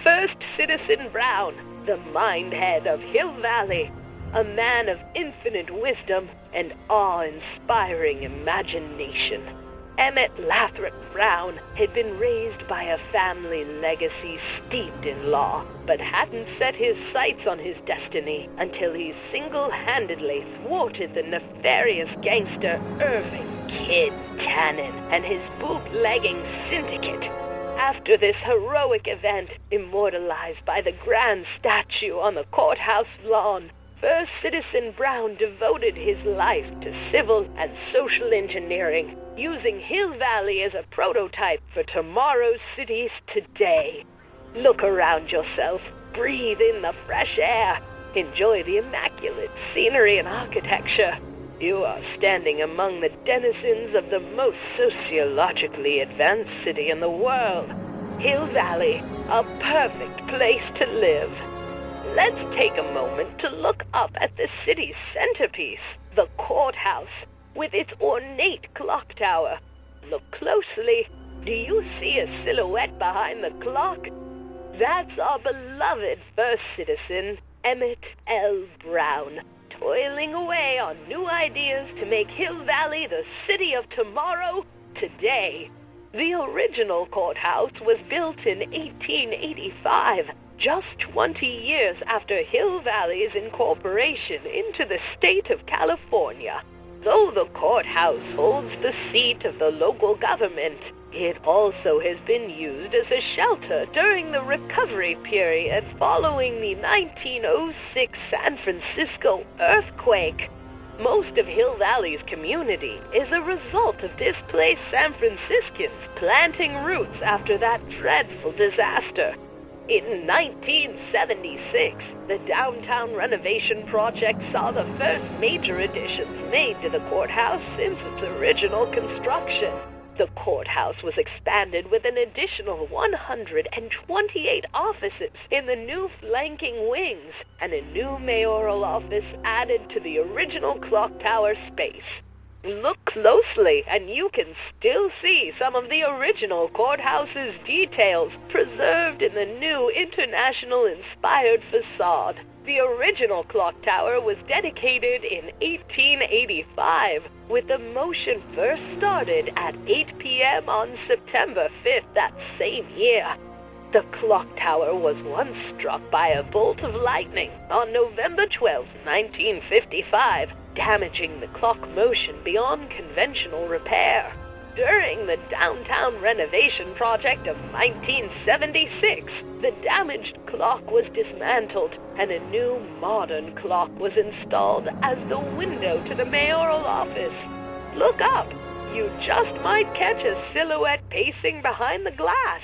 First Citizen Brown, the mind-head of Hill Valley, a man of infinite wisdom and awe-inspiring imagination. Emmett Lathrop Brown had been raised by a family legacy steeped in law, but hadn't set his sights on his destiny until he single-handedly thwarted the nefarious gangster Irving Kid Tannen and his bootlegging syndicate. After this heroic event, immortalized by the grand statue on the courthouse lawn, First Citizen Brown devoted his life to civil and social engineering, using Hill Valley as a prototype for tomorrow's cities today. Look around yourself, breathe in the fresh air, enjoy the immaculate scenery and architecture. You are standing among the denizens of the most sociologically advanced city in the world. Hill Valley, a perfect place to live. Let's take a moment to look up at the city's centerpiece, the courthouse, with its ornate clock tower. Look closely. Do you see a silhouette behind the clock? That's our beloved first citizen, Emmett L. Brown, toiling away on new ideas to make Hill Valley the city of tomorrow, today. The original courthouse was built in 1885, just 20 years after Hill Valley's incorporation into the state of California. Though the courthouse holds the seat of the local government, it also has been used as a shelter during the recovery period following the 1906 San Francisco earthquake. Most of Hill Valley's community is a result of displaced San Franciscans planting roots after that dreadful disaster. In 1976, the downtown renovation project saw the first major additions made to the courthouse since its original construction. The courthouse was expanded with an additional 128 offices in the new flanking wings, and a new mayoral office added to the original clock tower space. Look closely, and you can still see some of the original courthouse's details preserved in the new international-inspired facade. The original clock tower was dedicated in 1885, with the motion first started at 8 p.m. on September 5th that same year. The clock tower was once struck by a bolt of lightning on November 12, 1955, damaging the clock motion beyond conventional repair. During the downtown renovation project of 1976, the damaged clock was dismantled and a new modern clock was installed as the window to the mayoral office. Look up! You just might catch a silhouette pacing behind the glass.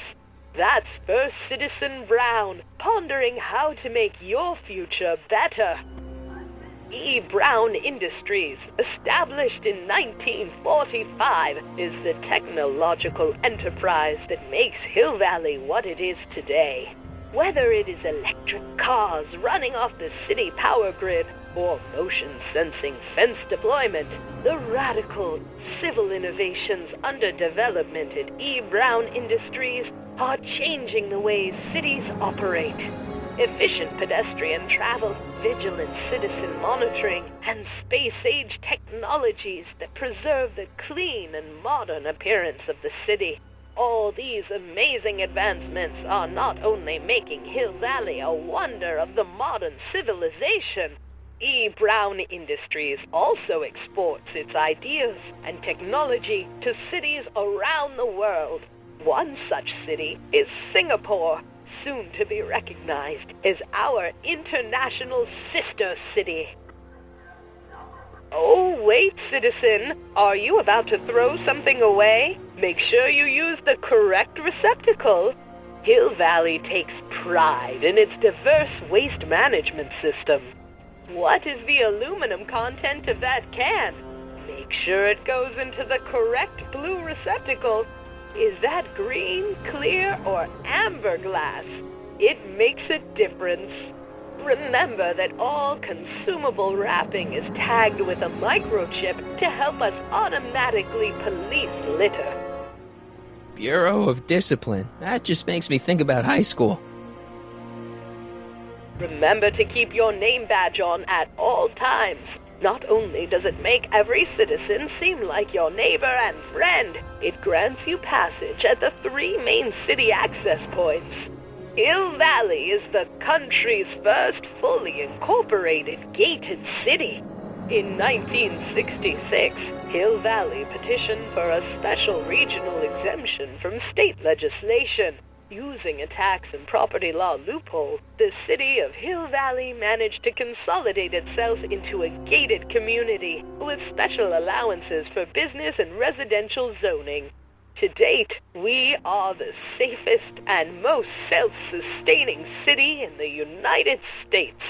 That's First Citizen Brown, pondering how to make your future better. E. Brown Industries, established in 1945, is the technological enterprise that makes Hill Valley what it is today. Whether it is electric cars running off the city power grid or motion-sensing fence deployment, the radical civil innovations under development at E. Brown Industries are changing the ways cities operate. Efficient pedestrian travel, vigilant citizen monitoring, and space-age technologies that preserve the clean and modern appearance of the city. All these amazing advancements are not only making Hill Valley a wonder of the modern civilization. E. Brown Industries also exports its ideas and technology to cities around the world. One such city is Singapore, soon to be recognized as our international sister city. Oh, wait, citizen. Are you about to throw something away? Make sure you use the correct receptacle. Hill Valley takes pride in its diverse waste management system. What is the aluminum content of that can? Make sure it goes into the correct blue receptacle. Is that green, clear, or amber glass? It makes a difference. Remember that all consumable wrapping is tagged with a microchip to help us automatically police litter. Bureau of Discipline. That just makes me think about high school. Remember to keep your name badge on at all times. Not only does it make every citizen seem like your neighbor and friend, it grants you passage at the 3 main city access points. Hill Valley is the country's first fully incorporated gated city. In 1966, Hill Valley petitioned for a special regional exemption from state legislation. Using a tax and property law loophole, the city of Hill Valley managed to consolidate itself into a gated community with special allowances for business and residential zoning. To date, we are the safest and most self-sustaining city in the United States.